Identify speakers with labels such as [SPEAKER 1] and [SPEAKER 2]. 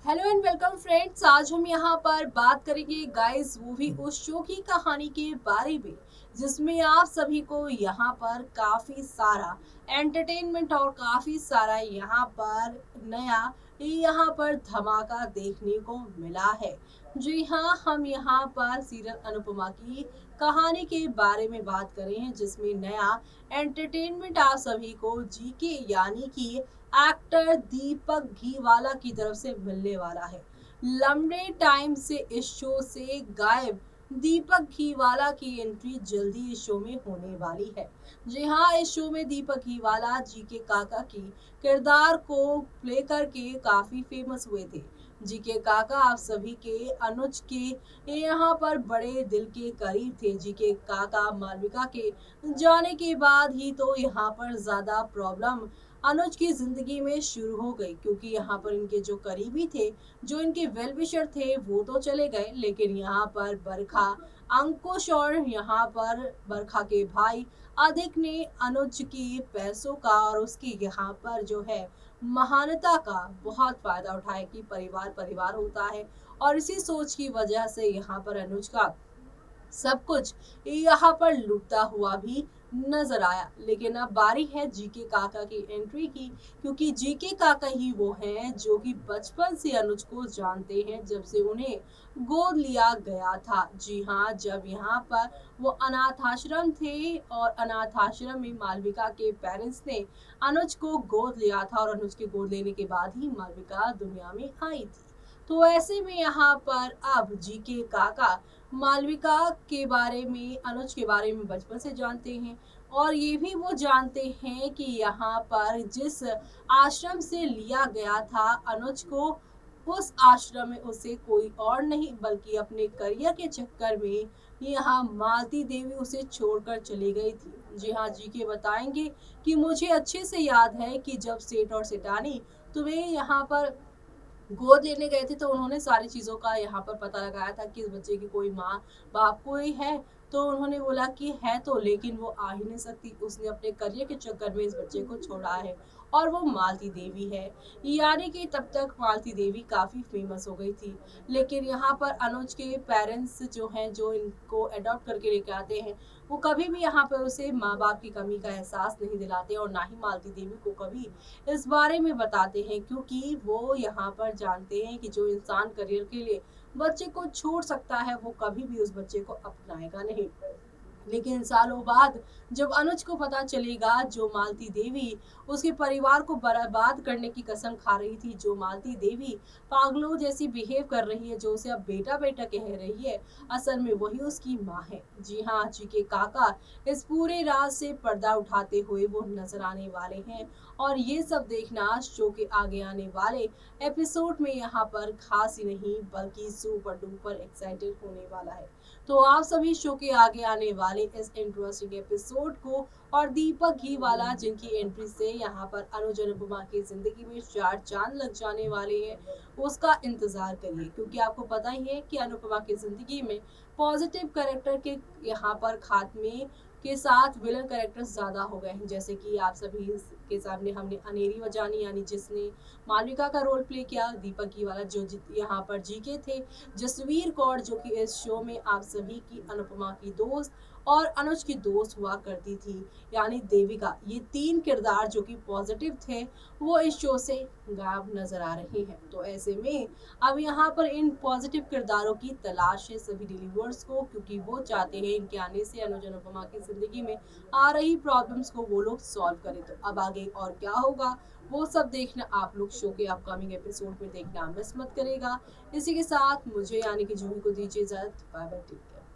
[SPEAKER 1] Hello and welcome friends. आज हम यहाँ पर बात करेंगे गाइस वो भी उस शो की कहानी के बारे में जिसमें आप सभी को यहाँ पर काफी सारा एंटरटेनमेंट और काफी सारा यहाँ पर नया यहाँ पर धमाका देखने को मिला है। जी हाँ, हम यहाँ पर सीरियल अनुपमा की कहानी के बारे में बात कर रहे हैं जिसमें नया एंटरटेनमेंट आप सभी को जीके यानी कि एक्टर दीपक घीवाला की तरफ से मिलने वाला है। लंबे टाइम से इस शो से गायब दीपक घीवाला की एंट्री जल्दी इस शो में होने वाली है। जी हाँ, इस शो में दीपक घीवाला जी के काका की किरदार को प्ले करके काफी फेमस हुए थे। जी के काका आप सभी के अनुज के यहाँ पर बड़े दिल के करीब थे। जी के काका मालविका के जाने के बाद ही तो यहाँ पर ज्यादा प्रॉब्लम अनुज की जिंदगी में शुरू हो गई, क्योंकि यहाँ पर इनके जो करीबी थे, जो इनके वेल विशर थे, वो तो चले गए, लेकिन यहाँ पर बरखा, अंकुश और यहाँ पर बरखा के भाई अधिक ने अनुज की पैसों का और उसकी यहाँ पर जो है महानता का बहुत फायदा उठाया कि परिवार परिवार होता है। और इसी सोच की वजह से यहाँ पर अनुज का सब कुछ यहाँ पर लुटता हुआ भी नजर आया। लेकिन अब बारी है जीके काका की एंट्री की, क्योंकि जीके काका ही वो हैं जो कि बचपन से अनुज को जानते हैं, जब से उन्हें गोद लिया गया था। जी हाँ, जब यहाँ पर वो अनाथ आश्रम थे और अनाथ आश्रम में मालविका के पेरेंट्स ने अनुज को गोद लिया था और अनुज के गोद लेने के बाद ही मालविका दुनिया में आई थी। तो ऐसे में यहाँ पर अब जीके काका मालविका के बारे में, अनुज के बारे में बचपन से जानते हैं और ये भी वो जानते हैं कि यहाँ पर जिस आश्रम से लिया गया था अनुज को, उस आश्रम में उसे कोई और नहीं बल्कि अपने करियर के चक्कर में यहाँ मालती देवी उसे छोड़कर चली गई थी। जी हाँ, जी के बताएंगे कि मुझे अच्छे से याद है कि जब सेठ और सेठानी तुम्हें यहाँ पर गोद लेने गए थे तो उन्होंने सारी चीजों का यहाँ पर पता लगाया था कि इस बच्चे की कोई माँ बाप कोई है। तो उन्होंने बोला कि है तो, लेकिन वो आ ही नहीं सकती, उसने अपने करियर के चक्कर में इस बच्चे को छोड़ा है और वो मालती देवी है। यानी कि तब तक मालती देवी काफी फेमस हो गई थी। लेकिन यहाँ पर अनुज के पेरेंट्स जो हैं, जो इनको अडॉप्ट करके लेके आते हैं, वो कभी भी यहाँ पर उसे माँ बाप की कमी का एहसास नहीं दिलाते और ना ही मालती देवी को कभी इस बारे में बताते हैं, क्योंकि वो यहाँ पर जानते हैं कि जो इंसान करियर के लिए बच्चे को छोड़ सकता है वो कभी भी उस बच्चे को अपनाएगा नहीं। लेकिन सालों बाद जब अनुज को पता चलेगा, जो मालती देवी उसके परिवार को बर्बाद करने की कसम खा रही थी, जो मालती देवी पागलों जैसी बिहेव कर रही है, जो उसे अब बेटा बेटा कह रही है, असल में वही उसकी माँ है। जी हाँ, जी के काका इस पूरे राज से पर्दा उठाते हुए वो नजर आने वाले हैं और ये सब देखना शो के आगे आने वाले एपिसोड में यहाँ पर खास ही नहीं बल्कि सुपर डुपर एक्साइटेड होने वाला है। तो आप सभी शो के आगे आने वाले इस इंटरेस्टिंग एपिसोड को और दीपक घीवाला जिनकी एंट्री से यहाँ पर अनुज अनुपमा की जिंदगी में चार चांद लग जाने वाले हैं, उसका इंतजार करिए, क्योंकि आपको पता ही है कि अनुपमा की जिंदगी में पॉजिटिव कैरेक्टर के यहाँ पर खात्मे के साथ विलन कैरेक्टर्स ज्यादा हो गए हैं। जैसे कि आप सभी के सामने हमने अनेरी वजानी यानी जिसने मालविका का रोल प्ले किया, दीपक की वाला जो यहाँ पर जीके थे, जसवीर कौर जो कि इस शो में आप सभी की अनुपमा की दोस्त और अनुज की दोस्त हुआ करती थी, यानी देविका। ये तीन किरदार जो कि पॉजिटिव थे वो इस शो से गायब नजर आ रहे हैं। तो ऐसे में अब यहाँ पर इन पॉजिटिव किरदारों की तलाश है सभी डिलीवर्स को, क्योंकि वो चाहते हैं इनके आने से अनुज अनुपमा की जिंदगी में आ रही प्रॉब्लम्स को वो लोग सॉल्व करें। तो अब आगे और क्या होगा वो सब देखना आप लोग शो के अपकमिंग एपिसोड में देखना मिस मत करेगा। इसी के साथ मुझे यानी कि जूही को दीजिए इजाजत। Bye bye.